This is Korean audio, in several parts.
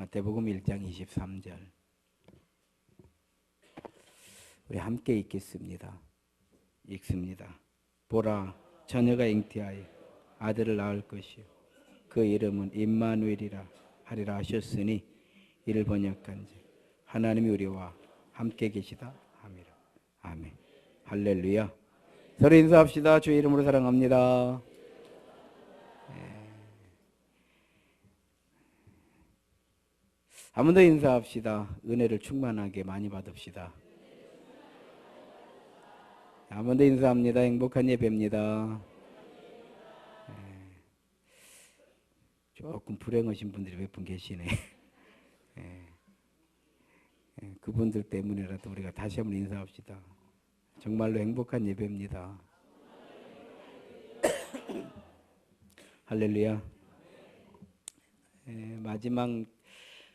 마태복음 1장 23절. 우리 함께 읽겠습니다. 읽습니다. 보라, 처녀가 잉태하여 아들을 낳을 것이요 그 이름은 임마누엘이라 하리라 하셨으니 이를 번역한즉 하나님이 우리와 함께 계시다 함이라. 아멘. 할렐루야. 서로 인사합시다. 주의 이름으로 사랑합니다. 한 번 더 인사합시다. 은혜를 충만하게 많이 받읍시다. 한 번 더 인사합니다. 행복한 예배입니다. 조금 불행하신 분들이 몇 분 계시네. 그분들 때문이라도 우리가 다시 한번 인사합시다. 정말로 행복한 예배입니다. 할렐루야.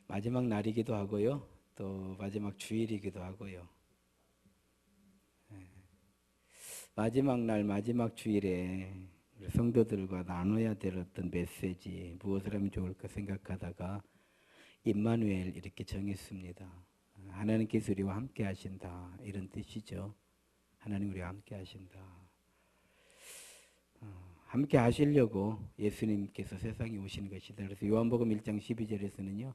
마지막 날이기도 하고요. 또 마지막 주일이기도 하고요. 마지막 날, 마지막 주일에 우리 성도들과 나눠야 될 어떤 메시지, 무엇을 하면 좋을까 생각하다가 임마누엘 이렇게 정했습니다. 하나님께서 우리와 함께 하신다, 이런 뜻이죠. 하나님 우리와 함께 하신다. 함께 하시려고 예수님께서 세상에 오신 것이다. 그래서 요한복음 1장 12절에서는요.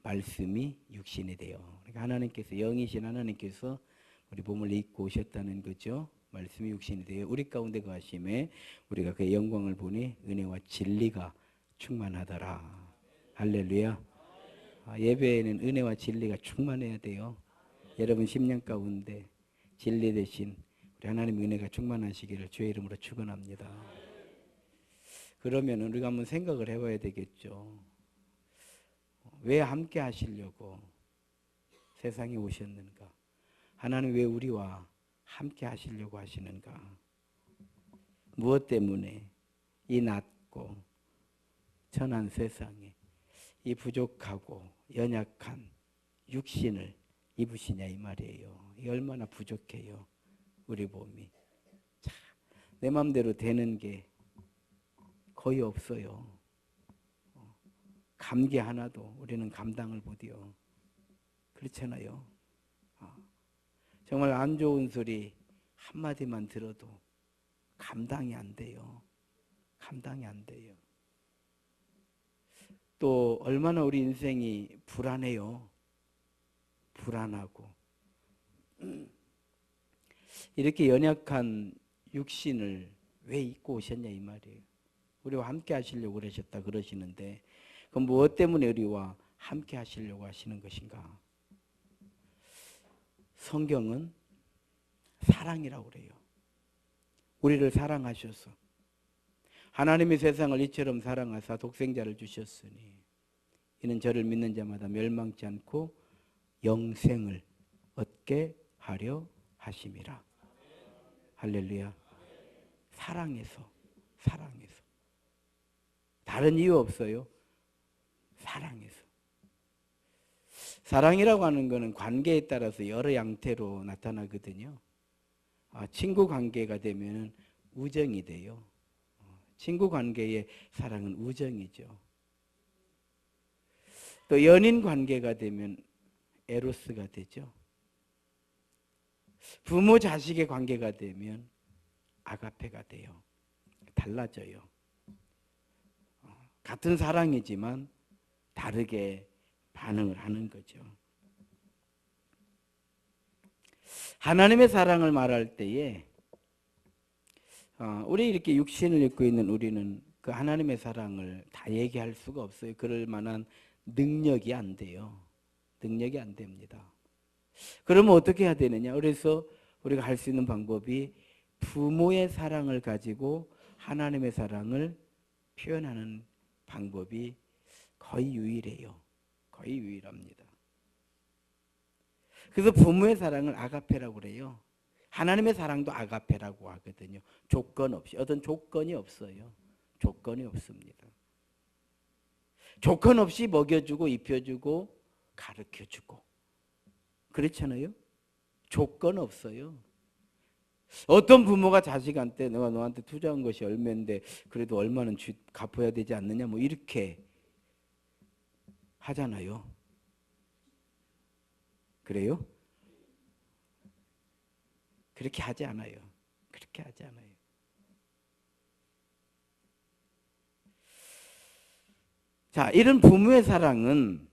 말씀이 육신이 돼요. 그러니까 하나님께서, 영이신 하나님께서 우리 몸을 입고 오셨다는 거죠. 말씀이 육신이 되어 우리 가운데 거하심에 우리가 그의 영광을 보니 은혜와 진리가 충만하더라. 할렐루야. 예배에는 은혜와 진리가 충만해야 돼요. 여러분 심령 가운데 진리 대신 우리 하나님 은혜가 충만하시기를 주의 이름으로 축원합니다. 그러면 우리가 한번 생각을 해봐야 되겠죠. 왜 함께 하시려고 세상에 오셨는가? 하나님 왜 우리와 함께 하시려고 하시는가? 무엇 때문에 이 낮고 천한 세상에 이 부족하고 연약한 육신을 입으시냐 이 말이에요. 이 얼마나 부족해요. 우리 몸이. 자, 내 마음대로 되는 게 거의 없어요. 감기 하나도 우리는 감당을 못해요. 그렇잖아요. 정말 안 좋은 소리 한마디만 들어도 감당이 안 돼요. 감당이 안 돼요. 또 얼마나 우리 인생이 불안해요. 불안하고 이렇게 연약한 육신을 왜 입고 오셨냐 이 말이에요. 우리와 함께 하시려고 그러셨다 그러시는데 그럼 무엇 때문에 우리와 함께 하시려고 하시는 것인가? 성경은 사랑이라고 그래요. 우리를 사랑하셔서 하나님이 세상을 이처럼 사랑하사 독생자를 주셨으니 이는 저를 믿는 자마다 멸망치 않고 영생을 얻게 하려 하심이라. 할렐루야. 사랑해서 다른 이유 없어요. 사랑해서. 사랑이라고 하는 것은 관계에 따라서 여러 양태로 나타나거든요. 친구 관계가 되면 우정이 돼요. 친구 관계의 사랑은 우정이죠. 또 연인 관계가 되면 에로스가 되죠. 부모 자식의 관계가 되면 아가페가 돼요. 달라져요. 같은 사랑이지만 다르게 반응을 하는 거죠. 하나님의 사랑을 말할 때에 우리 이렇게 육신을 입고 있는 우리는 그 하나님의 사랑을 다 얘기할 수가 없어요. 그럴 만한 능력이 안 돼요. 능력이 안 됩니다. 그러면 어떻게 해야 되느냐? 그래서 우리가 할 수 있는 방법이 부모의 사랑을 가지고 하나님의 사랑을 표현하는 방법이 거의 유일해요. 거의 유일합니다. 그래서 부모의 사랑을 아가페라고 그래요. 하나님의 사랑도 아가페라고 하거든요. 조건 없이. 어떤 조건이 없어요. 조건이 없습니다. 조건 없이 먹여주고 입혀주고 가르쳐주고 그렇잖아요. 조건 없어요. 어떤 부모가 자식한테 내가 너한테 투자한 것이 얼마인데 그래도 얼마는 갚아야 되지 않느냐 뭐 이렇게 하잖아요. 그래요? 그렇게 하지 않아요. 그렇게 하지 않아요. 자, 이런 부모의 사랑은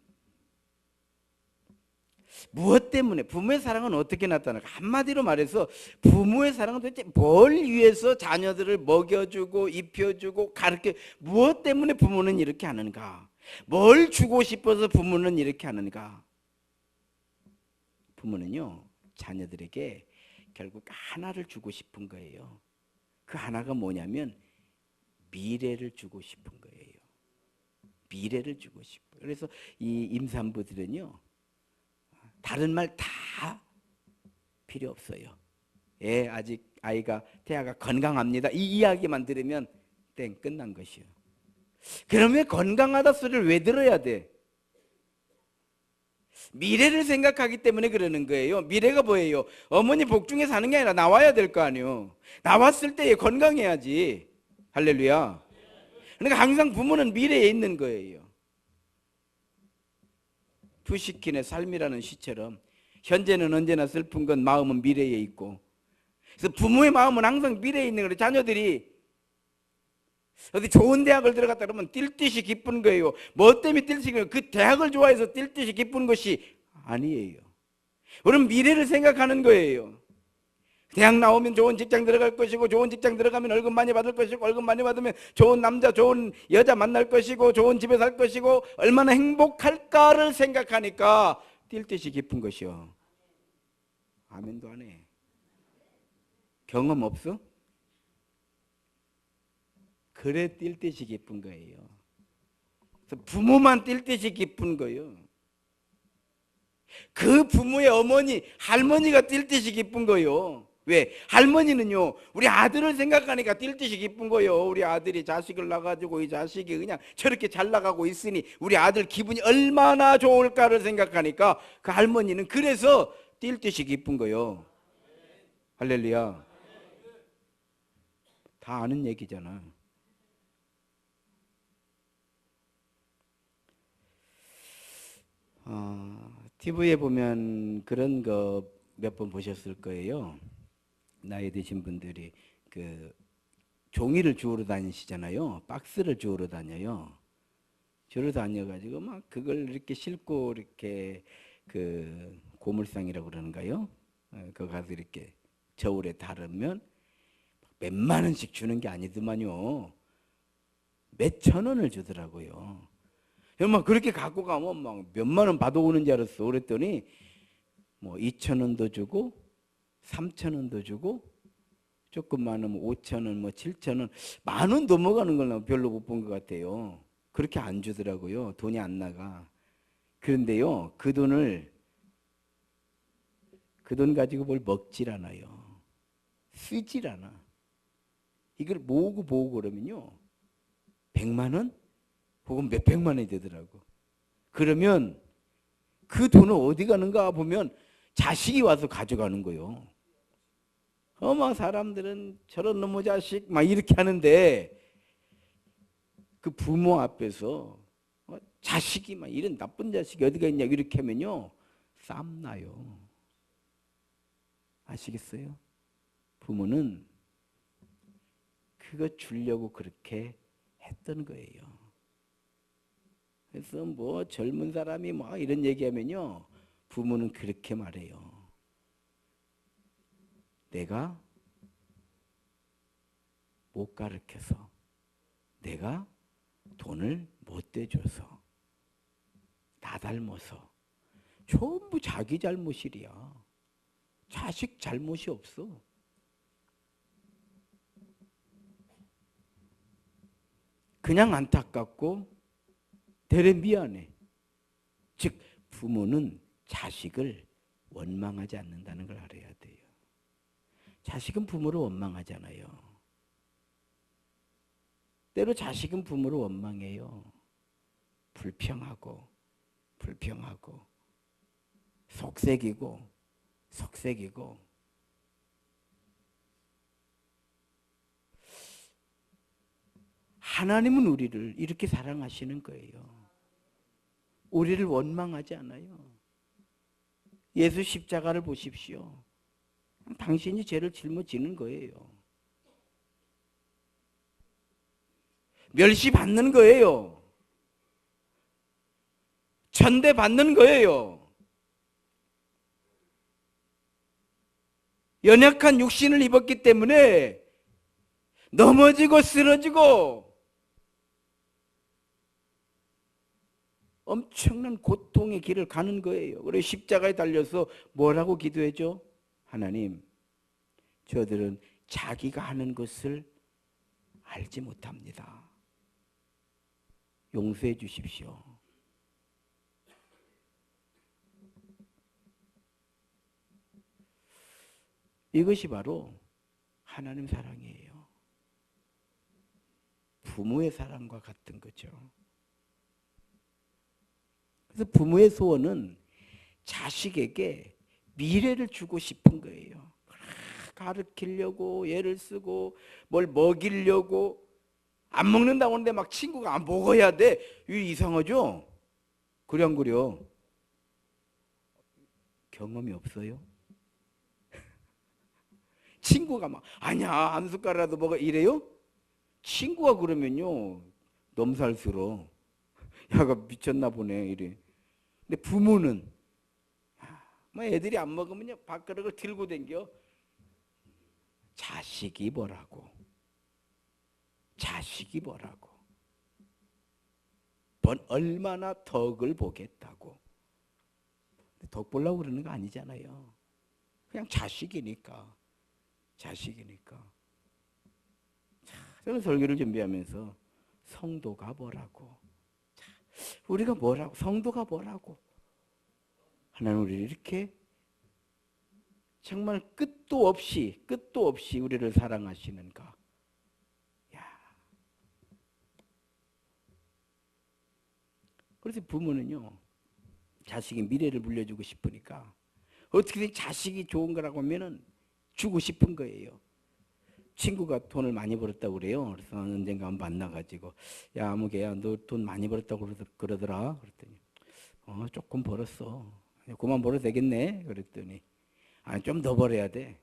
무엇 때문에, 부모의 사랑은 어떻게 나타날까? 한마디로 말해서 부모의 사랑은 도대체 뭘 위해서 자녀들을 먹여주고 입혀주고 가르쳐, 무엇 때문에 부모는 이렇게 하는가? 뭘 주고 싶어서 부모는 이렇게 하는가? 부모는요, 자녀들에게 결국 하나를 주고 싶은 거예요. 그 하나가 뭐냐면 미래를 주고 싶은 거예요. 미래를 주고 싶어요. 그래서 이 임산부들은요, 다른 말 다 필요 없어요. 예, 아직 아이가 태아가 건강합니다. 이 이야기만 들으면 땡, 끝난 것이요. 그러면 건강하다 소리를 왜 들어야 돼? 미래를 생각하기 때문에 그러는 거예요. 미래가 뭐예요? 어머니 복중에 사는 게 아니라 나와야 될 거 아니에요. 나왔을 때 건강해야지. 할렐루야. 그러니까 항상 부모는 미래에 있는 거예요. 푸시킨의 삶이라는 시처럼 현재는 언제나 슬픈 건 마음은 미래에 있고, 그래서 부모의 마음은 항상 미래에 있는 거예요. 자녀들이 어디 좋은 대학을 들어갔다 그러면 뛸 듯이 기쁜 거예요. 뭐 때문에 뛸 듯이 기쁜 거예요? 그 대학을 좋아해서 뛸 듯이 기쁜 것이 아니에요. 우리는 미래를 생각하는 거예요. 대학 나오면 좋은 직장 들어갈 것이고, 좋은 직장 들어가면 월급 많이 받을 것이고, 월급 많이 받으면 좋은 남자, 좋은 여자 만날 것이고, 좋은 집에 살 것이고, 얼마나 행복할까를 생각하니까 뛸 듯이 기쁜 것이요. 아멘도 안 해. 경험 없어? 그래 뛸 듯이 기쁜 거예요. 그래서 부모만 뛸 듯이 기쁜 거예요. 그 부모의 어머니, 할머니가 뛸 듯이 기쁜 거예요. 왜? 할머니는요, 우리 아들을 생각하니까 뛸 듯이 기쁜 거예요. 우리 아들이 자식을 낳아가지고 이 자식이 그냥 저렇게 잘 나가고 있으니 우리 아들 기분이 얼마나 좋을까를 생각하니까 그 할머니는 그래서 뛸 듯이 기쁜 거예요. 할렐루야. 다 아는 얘기잖아. TV에 보면 그런 거 몇 번 보셨을 거예요. 나이 드신 분들이 그 종이를 주우러 다니시잖아요. 박스를 주우러 다녀요. 주우러 다녀가지고 막 그걸 이렇게 싣고 이렇게 그 고물상이라고 그러는가요? 그거 가서 이렇게 저울에 달으면 몇만 원씩 주는 게 아니더만요. 몇천 원을 주더라고요. 막 그렇게 갖고 가면 막 몇만 원 받아오는 줄 알았어. 그랬더니 뭐 2천 원도 주고 3천 원도 주고 조금 많으면 5천 원, 뭐 7천 원, 만 원 넘어가는 걸 별로 못 본 것 같아요. 그렇게 안 주더라고요. 돈이 안 나가. 그런데요, 그 돈 가지고 뭘 먹질 않아요. 쓰질 않아. 이걸 모으고 그러면요, 100만 원? 혹은 몇백만 원이 되더라고. 그러면 그 돈은 어디 가는가 보면 자식이 와서 가져가는 거예요. 막 사람들은 저런 놈의 자식 막 이렇게 하는데 그 부모 앞에서 자식이 막 이런 나쁜 자식이 어디가 있냐 이렇게 하면요, 쌈 나요. 아시겠어요? 부모는 그거 주려고 그렇게 했던 거예요. 그래서 뭐 젊은 사람이 뭐 이런 얘기하면요, 부모는 그렇게 말해요. 내가 못 가르쳐서, 내가 돈을 못 대줘서, 나 닮아서, 전부 자기 잘못이야. 자식 잘못이 없어. 그냥 안타깝고 되레 미안해. 즉 부모는 자식을 원망하지 않는다는 걸 알아야 돼요. 자식은 부모를 원망하잖아요. 때로 자식은 부모를 원망해요. 불평하고 속색이고 하나님은 우리를 이렇게 사랑하시는 거예요. 우리를 원망하지 않아요. 예수 십자가를 보십시오. 당신이 죄를 짊어지는 거예요. 멸시받는 거예요. 천대받는 거예요. 연약한 육신을 입었기 때문에 넘어지고 쓰러지고 엄청난 고통의 길을 가는 거예요. 그래서 십자가에 달려서 뭐라고 기도했죠? 하나님, 저들은 자기가 하는 것을 알지 못합니다. 용서해 주십시오. 이것이 바로 하나님 사랑이에요. 부모의 사랑과 같은 거죠. 그래서 부모의 소원은 자식에게 미래를 주고 싶은 거예요. 가르치려고 애를 쓰고 뭘 먹이려고 안 먹는다고 하는데 막 친구가 안 먹어야 돼. 이상하죠? 그래 안 그려? 경험이 없어요? 친구가 막 아니야 한 숟가락이라도 먹어 이래요? 친구가 그러면요 넘살스러워. 야가 미쳤나 보네 이래. 근데 부모는 뭐 애들이 안 먹으면요 밥그릇을 들고 댕겨. 자식이 뭐라고? 자식이 뭐라고? 얼마나 덕을 보겠다고? 덕 보려고 그러는 거 아니잖아요. 그냥 자식이니까. 자식이니까. 저는 설교를 준비하면서 성도가 뭐라고? 우리가 뭐라고? 성도가 뭐라고? 하나님 우리를 이렇게 정말 끝도 없이 우리를 사랑하시는가? 야. 그래서 부모는요 자식의 미래를 물려주고 싶으니까 어떻게든 자식이 좋은 거라고 하면은 주고 싶은 거예요. 친구가 돈을 많이 벌었다고 그래요. 그래서 언젠가 한번 만나가지고 야 아무개야 너 돈 많이 벌었다고 그러더라. 그랬더니 조금 벌었어. 그만 벌어도 되겠네. 그랬더니 아니 좀 더 벌어야 돼.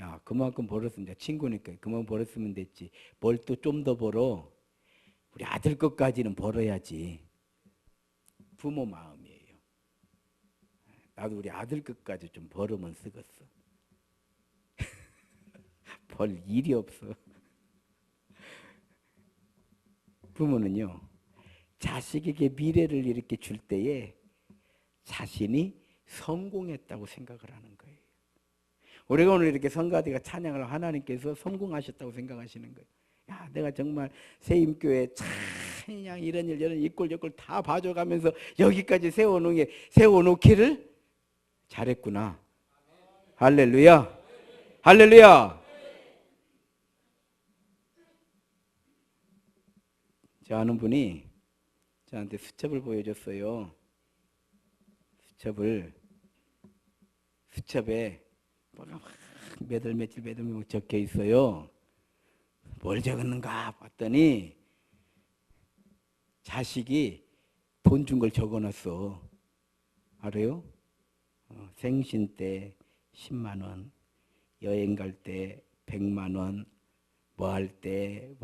야 그만큼 벌었으면 친구니까 그만 벌었으면 됐지. 뭘 또 좀 더 벌어. 우리 아들 것까지는 벌어야지. 부모 마음이에요. 나도 우리 아들 것까지 좀 벌으면 쓰겠어. 벌 일이 없어. 부모는요 자식에게 미래를 이렇게 줄 때에 자신이 성공했다고 생각을 하는 거예요. 우리가 오늘 이렇게 성가대가 찬양을 하나님께서 성공하셨다고 생각하시는 거예요. 야, 내가 정말 세임교회 찬양 이런 일 저런 이꼴저꼴 다 봐줘가면서 여기까지 세워놓기를 잘했구나. 할렐루야. 할렐루야. 저 아는 분이 저한테 수첩을 보여줬어요. 수첩에 뭐가 몇월 며칠 적혀 있어요. 뭘 적었는가 봤더니 자식이 돈 준 걸 적어놨어. 알아요? 생신 때 10만 원, 여행 갈 때 100만 원, 뭐 할 때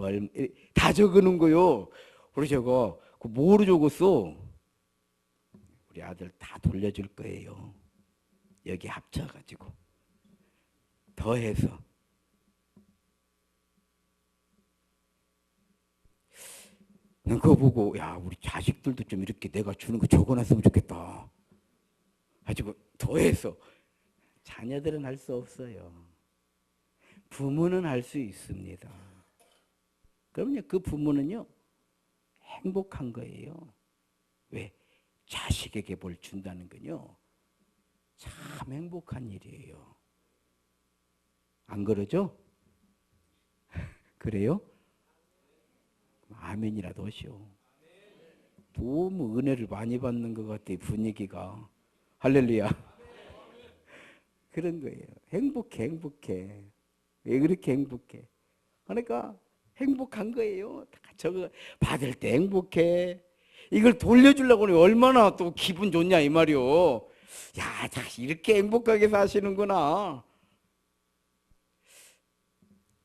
다 적어놓은 거요. 그래서 저거 뭐로 적었어? 우리 아들 다 돌려줄 거예요. 여기 합쳐가지고 더해서. 그거 보고 야 우리 자식들도 좀 이렇게 내가 주는 거 적어놨으면 좋겠다. 가지고 더해서. 자녀들은 할 수 없어요. 부모는 할 수 있습니다. 그러면요 그 부모는요 행복한 거예요. 왜? 자식에게 뭘 준다는 건요 참 행복한 일이에요. 안 그러죠? 그래요? 아멘이라도 하시오. 너무 은혜를 많이 받는 것 같아 분위기가. 할렐루야. 그런 거예요. 행복해. 왜 그렇게 행복해? 그러니까 행복한 거예요. 저거 받을 때 행복해. 이걸 돌려주려고 하니 얼마나 또 기분 좋냐 이 말이요. 야, 자식 이렇게 행복하게 사시는구나.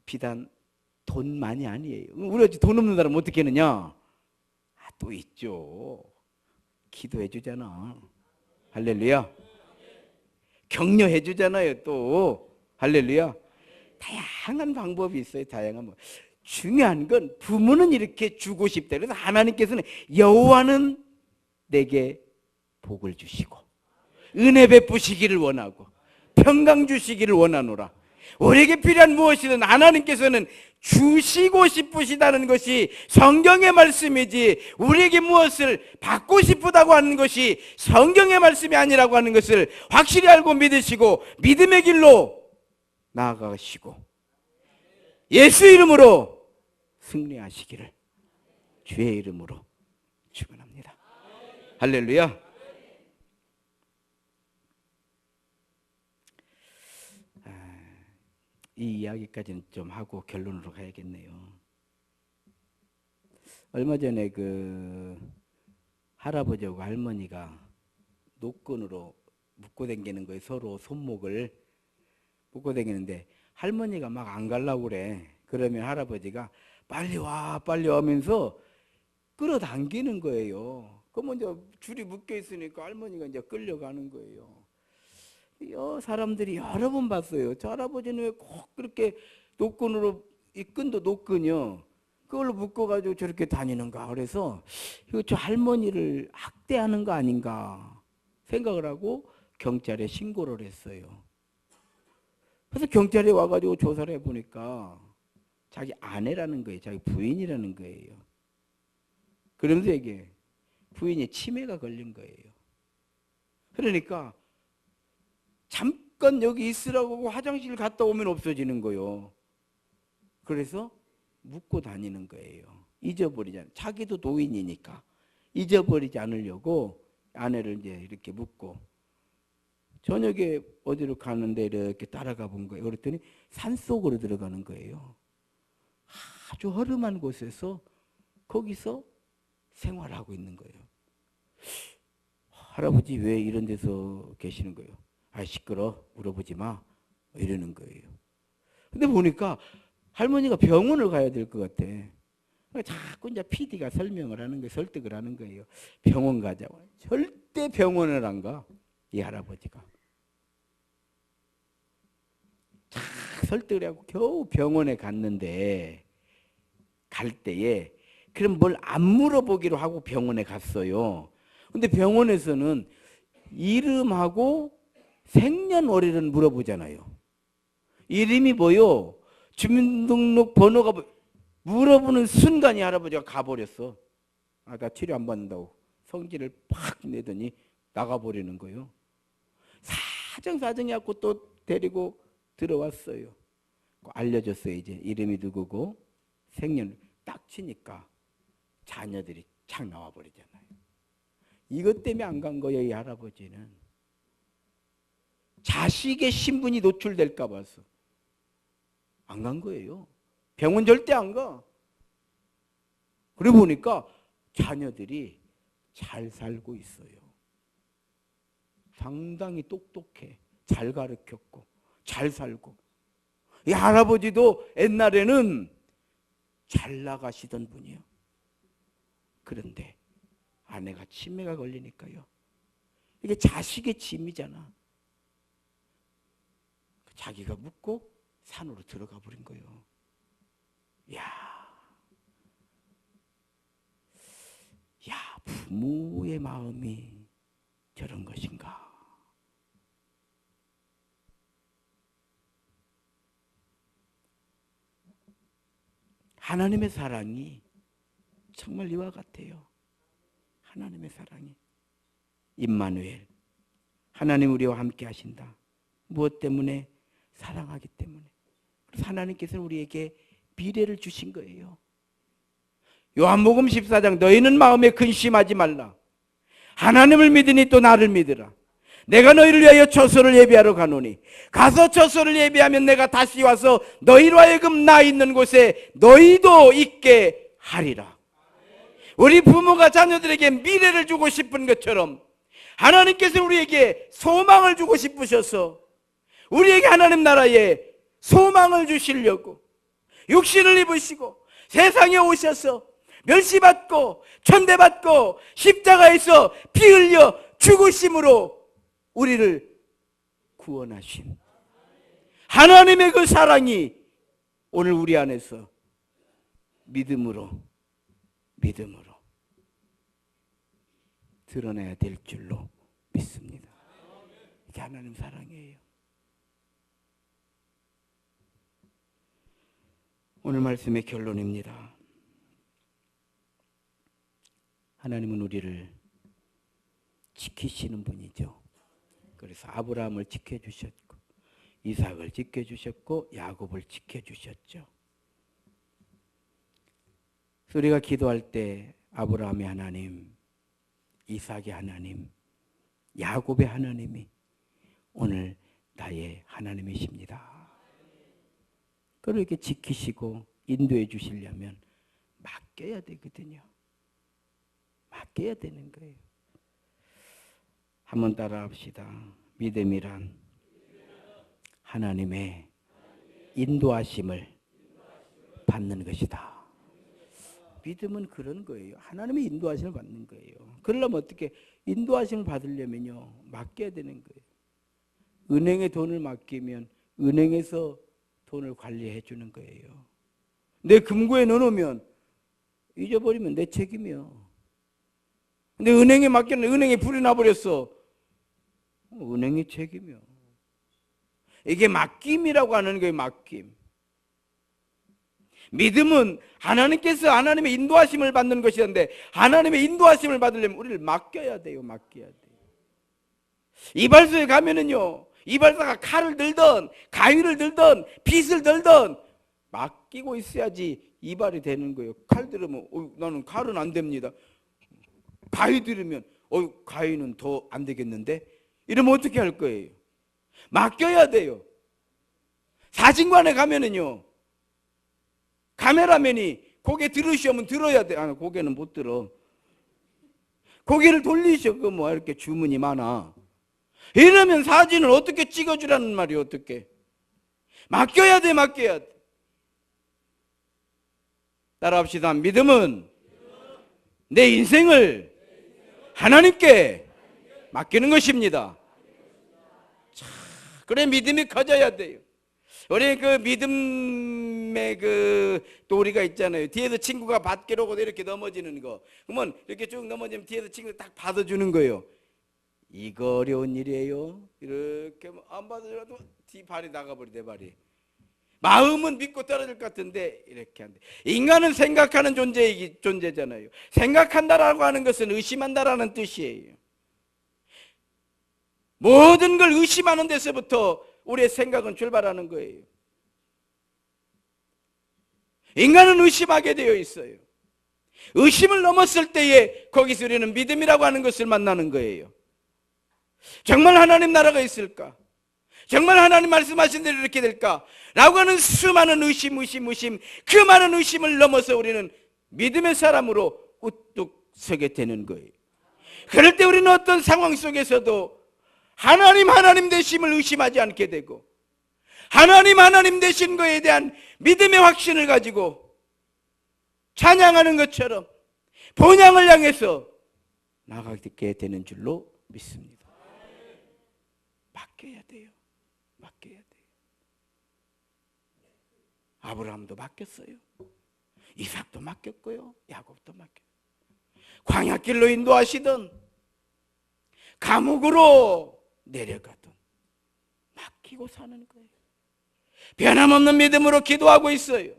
비단 돈만이 아니에요. 우리가 돈 없는 사람 어떻게 하느냐? 또 있죠. 기도해 주잖아. 할렐루야. 격려해 주잖아요. 또 할렐루야. 다양한 방법이 있어요. 다양한 뭐. 중요한 건 부모는 이렇게 주고 싶다. 그래서 하나님께서는 여호와는 내게 복을 주시고 은혜 베푸시기를 원하고 평강 주시기를 원하노라. 우리에게 필요한 무엇이든 하나님께서는 주시고 싶으시다는 것이 성경의 말씀이지, 우리에게 무엇을 받고 싶다고 하는 것이 성경의 말씀이 아니라고 하는 것을 확실히 알고 믿으시고 믿음의 길로 나아가시고 예수 이름으로 승리하시기를 주의 이름으로 축원합니다. 할렐루야. 이 이야기까지는 좀 하고 결론으로 가야겠네요. 얼마 전에 그 할아버지하고 할머니가 노끈으로 묶고 다니는 거예요. 서로 손목을 묶고 다니는데 할머니가 막 안 가려고 그래. 그러면 할아버지가 빨리 와 빨리 하면서 끌어당기는 거예요. 그러면 이제 줄이 묶여 있으니까 할머니가 이제 끌려가는 거예요. 사람들이 여러 번 봤어요. 저 할아버지는 왜 꼭 그렇게 노끈으로, 이 끈도 노끈이요, 그걸로 묶어가지고 저렇게 다니는가. 그래서 이거 저 할머니를 학대하는 거 아닌가 생각을 하고 경찰에 신고를 했어요. 그래서 경찰에 와가지고 조사를 해보니까 자기 아내라는 거예요. 자기 부인이라는 거예요. 그러면서 이게 부인이 치매가 걸린 거예요. 그러니까 잠깐 여기 있으라고 하고 화장실 갔다 오면 없어지는 거예요. 그래서 묶고 다니는 거예요. 잊어버리잖아요. 자기도 노인이니까 잊어버리지 않으려고 아내를 이제 이렇게 묶고, 저녁에 어디로 가는데 이렇게 따라가 본 거예요. 그랬더니 산속으로 들어가는 거예요. 아주 허름한 곳에서 거기서 생활하고 있는 거예요. 할아버지 왜 이런 데서 계시는 거예요? 아, 시끄러, 물어보지 마, 이러는 거예요. 근데 보니까 할머니가 병원을 가야 될 것 같아. 자꾸 이제 PD가 설명을 하는 거예요. 설득을 하는 거예요. 병원 가자고. 절대 병원을 안 가, 이 할아버지가. 자, 설득을 하고 겨우 병원에 갔는데, 갈 때에 그럼 뭘 안 물어보기로 하고 병원에 갔어요. 근데 병원에서는 이름하고 생년월일을 물어보잖아요. 이름이 뭐요? 주민등록 번호가 뭐, 물어보는 순간에 할아버지가 가버렸어. 아, 나 치료 안 받는다고 성질을 팍 내더니 나가버리는 거예요. 사정사정해갖고 또 데리고 들어왔어요. 알려줬어요. 이제 이름이 누구고 생년 딱 치니까 자녀들이 착 나와버리잖아요. 이것 때문에 안 간 거예요. 이 할아버지는 자식의 신분이 노출될까 봐서 안 간 거예요. 병원 절대 안 가. 그러고 보니까 자녀들이 잘 살고 있어요. 상당히 똑똑해. 잘 가르쳤고 잘 살고. 이 할아버지도 옛날에는 잘 나가시던 분이요. 그런데 아내가 치매가 걸리니까요. 이게 자식의 짐이잖아. 자기가 묻고 산으로 들어가 버린 거예요. 야, 부모의 마음이 저런 것인가. 하나님의 사랑이 정말 이와 같아요. 하나님의 사랑이. 임마누엘, 하나님 우리와 함께 하신다. 무엇 때문에? 사랑하기 때문에. 그래서 하나님께서는 우리에게 미래를 주신 거예요. 요한복음 14장, 너희는 마음에 근심하지 말라. 하나님을 믿으니 또 나를 믿으라. 내가 너희를 위하여 처소를 예비하러 가노니 가서 처소를 예비하면 내가 다시 와서 너희로 하여금 나 있는 곳에 너희도 있게 하리라. 우리 부모가 자녀들에게 미래를 주고 싶은 것처럼 하나님께서 우리에게 소망을 주고 싶으셔서 우리에게 하나님 나라에 소망을 주시려고 육신을 입으시고 세상에 오셔서 멸시받고 천대받고 십자가에서 피 흘려 죽으심으로 우리를 구원하신 하나님의 그 사랑이 오늘 우리 안에서 믿음으로 드러내야 될 줄로 믿습니다. 이게 하나님 사랑이에요. 오늘 말씀의 결론입니다. 하나님은 우리를 지키시는 분이죠. 그래서 아브라함을 지켜주셨고 이삭을 지켜주셨고 야곱을 지켜주셨죠. 우리가 기도할 때 아브라함의 하나님, 이삭의 하나님, 야곱의 하나님이 오늘 나의 하나님이십니다. 그렇게 지키시고 인도해 주시려면 맡겨야 되거든요. 맡겨야 되는 거예요. 한번 따라 합시다. 믿음이란 하나님의 인도하심을 받는 것이다. 믿음은 그런 거예요. 하나님의 인도하심을 받는 거예요. 그러려면 어떻게 인도하심을 받으려면요, 맡겨야 되는 거예요. 은행에 돈을 맡기면 은행에서 돈을 관리해 주는 거예요. 내 금고에 넣어놓으면 잊어버리면 내 책임이요. 근데 은행에 맡겼는데 은행에 불이 나버렸어. 은행의 책임이요. 이게 맡김이라고 하는 거예요. 맡김. 믿음은 하나님께서 하나님의 인도하심을 받는 것이었는데 하나님의 인도하심을 받으려면 우리를 맡겨야 돼요. 맡겨야 돼요. 이발소에 가면은요, 이발사가 칼을 들던 가위를 들던 빗을 들던 맡기고 있어야지 이발이 되는 거예요. 칼 들으면 나는 칼은 안 됩니다. 가위 들으면 가위는 더 안 되겠는데? 이러면 어떻게 할 거예요? 맡겨야 돼요. 사진관에 가면은요, 카메라맨이 고개 들으시면 들어야 돼. 고개는 못 들어. 고개를 돌리셔. 뭐 이렇게 주문이 많아. 이러면 사진을 어떻게 찍어주라는 말이에요. 어떻게? 맡겨야 돼. 맡겨야 돼. 따라합시다. 믿음은 내 인생을 하나님께 맡기는 것입니다. 자, 그래 믿음이 커져야 돼요. 우리 그 믿음의 그 도리가 있잖아요. 뒤에서 친구가 받기로 오고 이렇게 넘어지는 거. 그러면 이렇게 쭉 넘어지면 뒤에서 친구가 딱 받아주는 거예요. 이거 어려운 일이에요. 이렇게 안 받아줘도 뒤 발이 나가버려. 내 발이. 마음은 믿고 떨어질 것 같은데 이렇게 안 돼. 인간은 생각하는 존재잖아요. 생각한다라고 하는 것은 의심한다라는 뜻이에요. 모든 걸 의심하는 데서부터 우리의 생각은 출발하는 거예요. 인간은 의심하게 되어 있어요. 의심을 넘었을 때에 거기서 우리는 믿음이라고 하는 것을 만나는 거예요. 정말 하나님 나라가 있을까? 정말 하나님 말씀하신 대로 이렇게 될까? 라고 하는 수많은 의심 그 많은 의심을 넘어서 우리는 믿음의 사람으로 우뚝 서게 되는 거예요. 그럴 때 우리는 어떤 상황 속에서도 하나님 되심을 의심하지 않게 되고 하나님 되신 것에 대한 믿음의 확신을 가지고 찬양하는 것처럼 본향을 향해서 나가게 되는 줄로 믿습니다. 맡겨야 돼요. 맡겨야 돼요. 아브라함도 맡겼어요. 이삭도 맡겼고요. 야곱도 맡겼어요. 광야길로 인도하시던 감옥으로 내려가던 맡기고 사는 거예요. 변함없는 믿음으로 기도하고 있어요.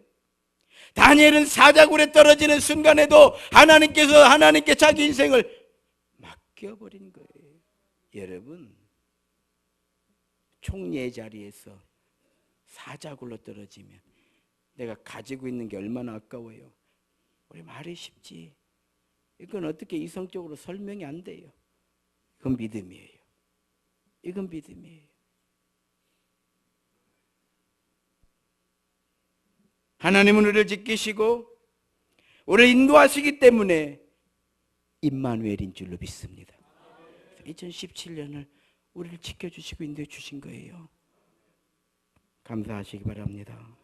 다니엘은 사자굴에 떨어지는 순간에도 하나님께 자기 인생을 맡겨버린 거예요. 여러분, 총리의 자리에서 사자굴로 떨어지면 내가 가지고 있는 게 얼마나 아까워요. 우리 말이 쉽지. 이건 어떻게 이성적으로 설명이 안 돼요. 이건 믿음이에요. 이건 믿음이에요. 하나님은 우리를 지키시고 우리를 인도하시기 때문에 임마누엘인 줄로 믿습니다. 2017년을 우리를 지켜주시고 인도해 주신 거예요. 감사하시기 바랍니다.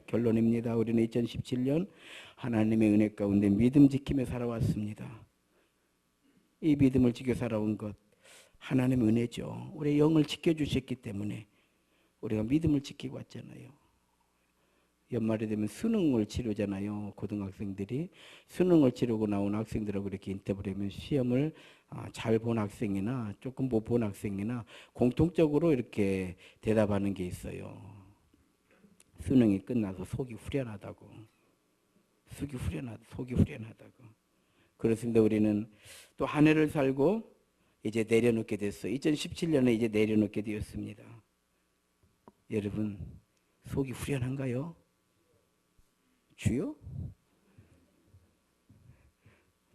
결론입니다. 우리는 2017년 하나님의 은혜 가운데 믿음 지키며 살아왔습니다. 이 믿음을 지켜 살아온 것 하나님의 은혜죠. 우리의 영을 지켜주셨기 때문에 우리가 믿음을 지키고 왔잖아요. 연말이 되면 수능을 치르잖아요. 고등학생들이 수능을 치르고 나온 학생들하고 이렇게 인터뷰를 하면 시험을 잘 본 학생이나 조금 못 본 학생이나 공통적으로 이렇게 대답하는 게 있어요. 수능이 끝나서 속이 후련하다고. 속이 후련하다고. 그렇습니다. 우리는 또 한 해를 살고 이제 내려놓게 됐어요. 2017년에 이제 내려놓게 되었습니다. 여러분, 속이 후련한가요? 주요?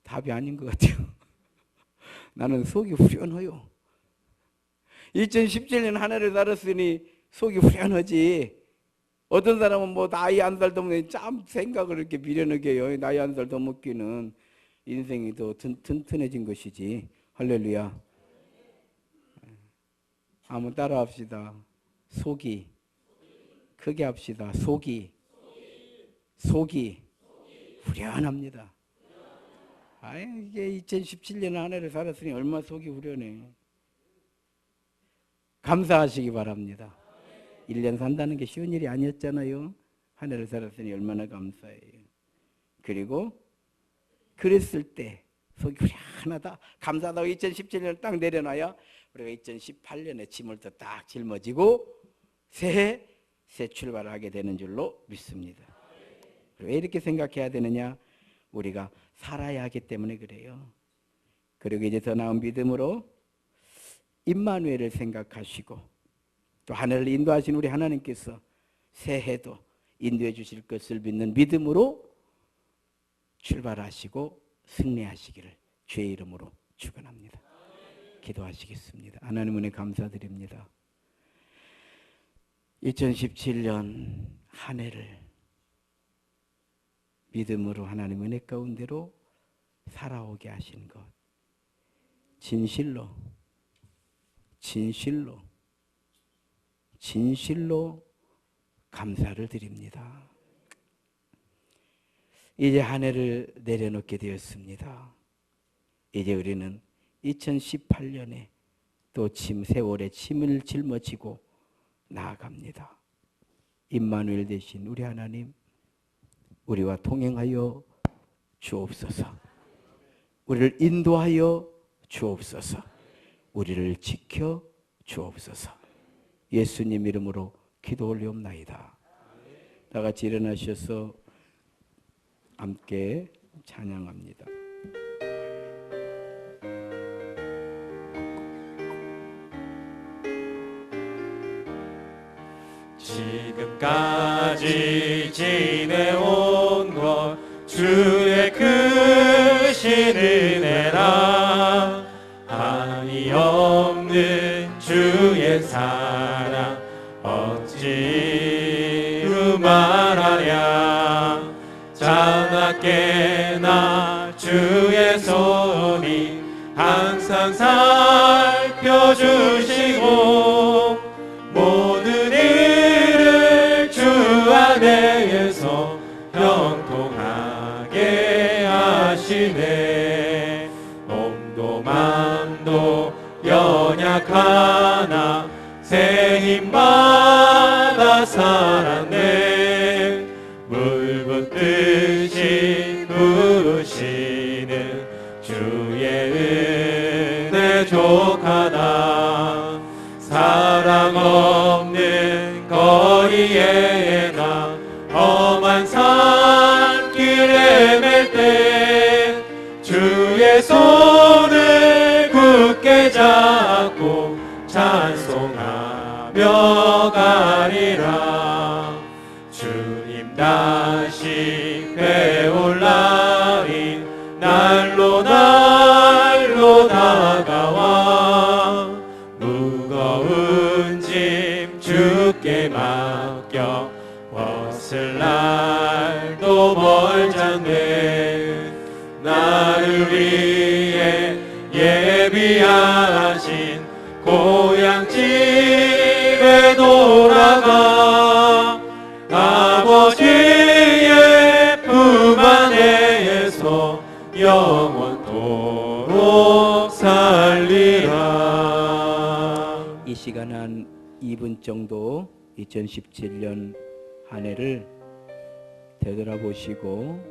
답이 아닌 것 같아요. 나는 속이 후련해요. 2017년 한 해를 살았으니 속이 후련하지. 어떤 사람은 뭐 나이 한 살 더 먹으면 참 생각을 이렇게 미련하게 해요. 나이 한 살 더 먹기는 인생이 더 튼튼해진 것이지. 할렐루야. 한번 따라 합시다. 속이. 크게 합시다. 속이 후련합니다. 이게 2017년 한 해를 살았으니 얼마나 속이 후련해. 감사하시기 바랍니다. 1년 산다는 게 쉬운 일이 아니었잖아요. 한 해를 살았으니 얼마나 감사해요. 그리고 그랬을 때 속이 후련하다, 감사하다고 2017년을 딱 내려놔야 우리가 2018년에 짐을 더 딱 짊어지고 새 출발을 하게 되는 줄로 믿습니다. 왜 이렇게 생각해야 되느냐? 우리가 살아야 하기 때문에 그래요. 그리고 이제 더 나은 믿음으로 임마누엘을 생각하시고 또 하늘을 인도하신 우리 하나님께서 새해도 인도해 주실 것을 믿는 믿음으로 출발하시고 승리하시기를 주의 이름으로 축원합니다. 기도하시겠습니다. 하나님 은혜 감사드립니다. 2017년 한 해를 믿음으로 하나님 은혜 가운데로 살아오게 하신 것 진실로 감사를 드립니다. 이제 한 해를 내려놓게 되었습니다. 이제 우리는 2018년에 또 세월의 짐을 짊어지고 나아갑니다. 임마누엘 되신 우리 하나님, 우리와 동행하여 주옵소서. 우리를 인도하여 주옵소서. 우리를 지켜 주옵소서. 예수님 이름으로 기도 올리옵나이다. 다 같이 일어나셔서 함께 찬양합니다. 지금까지 지내온 것 주의 크신 은혜라 한이 없는 주의 사랑 어찌로 말하랴. 자나깨나 주의 손이 항상 살펴주시고 모든 일을 주 안에서 형통하게 하시네. 몸도 맘도 연약하나 새 힘받아 살았네. 물 붓듯이 부으시는 주의 은혜 족하다. 사랑 없는 거리에 나 험한 산길에 맬 때 주의 손을 굳게 잡고 찬송하며 가리라. 주님 다시 배울 날이 날로 다가와 무거운 짐 주께 맡겨 벗을 날도 멀잖네. 나를 위해 예비하신 고향집에 돌아가 아버지의 품 안에서 영원토록 살리라. 이 시간 한 2분 정도 2017년 한 해를 되돌아보시고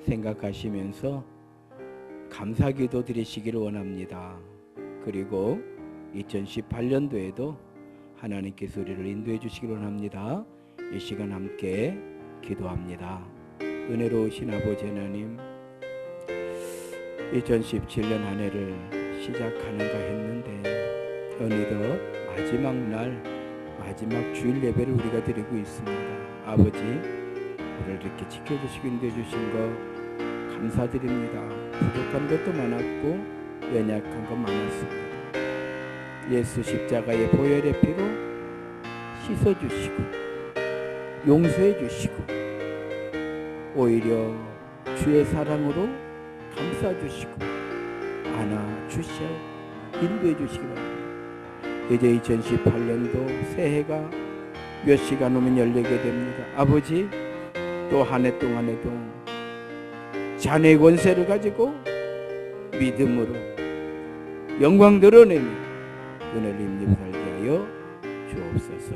생각하시면서 감사기도 드리시기를 원합니다. 그리고 2018년도에도 하나님께서 우리를 인도해 주시기를 원합니다. 이 시간 함께 기도합니다. 은혜로우신 아버지 하나님, 2017년 한 해를 시작하는가 했는데 어느덧 마지막 날 마지막 주일 예배를 우리가 드리고 있습니다. 아버지, 우리를 이렇게 지켜주시고 인도해 주신 거 감사드립니다. 부족한 것도 많았고 연약한 것 많았습니다. 예수 십자가의 보혈의 피로 씻어주시고 용서해 주시고 오히려 주의 사랑으로 감싸주시고 안아주셔 인도해 주시기 바랍니다. 이제 2018년도 새해가 몇 시간 후면 열리게 됩니다. 아버지, 또 한 해 동안에도 자네의 권세를 가지고 믿음으로 영광 드러내며 은혜를 힘입어 살게 하여 주옵소서.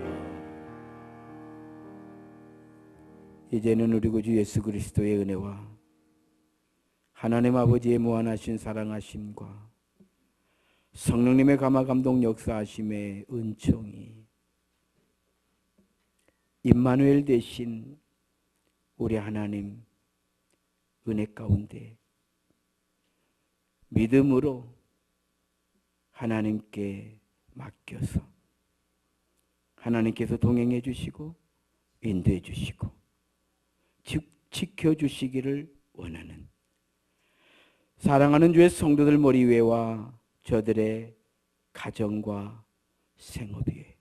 이제는 우리 구주 예수 그리스도의 은혜와 하나님 아버지의 무한하신 사랑하심과 성령님의 감화 감동 역사하심의 은총이 임마누엘 되신 우리 하나님 은혜 가운데 믿음으로 하나님께 맡겨서 하나님께서 동행해 주시고 인도해 주시고 지켜주시기를 원하는 사랑하는 주의 성도들 머리 위에와 저들의 가정과 생업 위에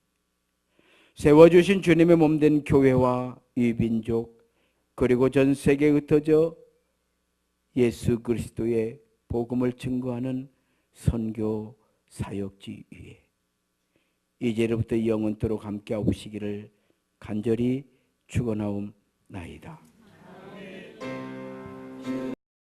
세워주신 주님의 몸된 교회와 이 민족 그리고 전 세계에 흩어져 예수 그리스도의 복음을 증거하는 선교 사역지 위에 이제로부터 영원토록 함께 하시기를 간절히 축원하옵나이다.